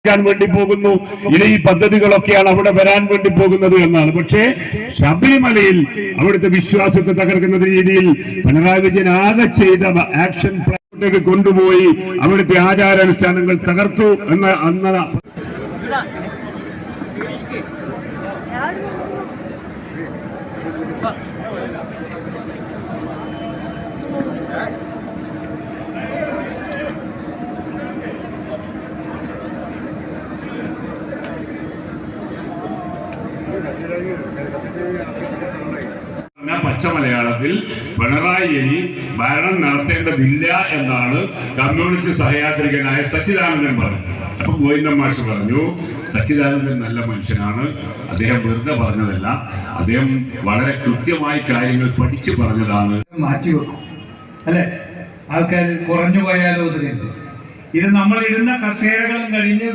വേണ്ടി പോകുന്നു. ഇനി ഈ പദ്ധതികളൊക്കെയാണ് അവിടെ വരാൻ വേണ്ടി പോകുന്നത് എന്നാണ്. പക്ഷേ ശബരിമലയിൽ അവിടുത്തെ വിശ്വാസത്തെ തകർക്കുന്ന രീതിയിൽ പിണറായി വിജയൻ ആകെ ചെയ്ത ആക്ഷൻ പ്ലാനിലേക്ക് കൊണ്ടുപോയി അവിടുത്തെ ആചാരാനുഷ്ഠാനങ്ങൾ തകർത്തു എന്ന പച്ച മലയാളത്തിൽ പിണറായി ഇനി ഭരണം നടത്തേണ്ടതില്ല എന്നാണ് കമ്മ്യൂണിസ്റ്റ് സഹയാത്രികനായ സച്ചിദാനന്ദൻ പറഞ്ഞത്. അപ്പൊ ഗോവിന്ദൻ മാഷ് പറഞ്ഞു, സച്ചിദാനന്ദൻ നല്ല മനുഷ്യനാണ്, അദ്ദേഹം വെറുതെ പറഞ്ഞതല്ല, അദ്ദേഹം വളരെ കൃത്യമായി കാര്യങ്ങൾ പഠിച്ചു പറഞ്ഞതാണ്. മാറ്റിവെക്കും അല്ലെ, ആൾക്കാർ കുറഞ്ഞു പോയാലോ ഇത് നമ്മൾ ഇരുന്ന കസേരകളും കഴിഞ്ഞ്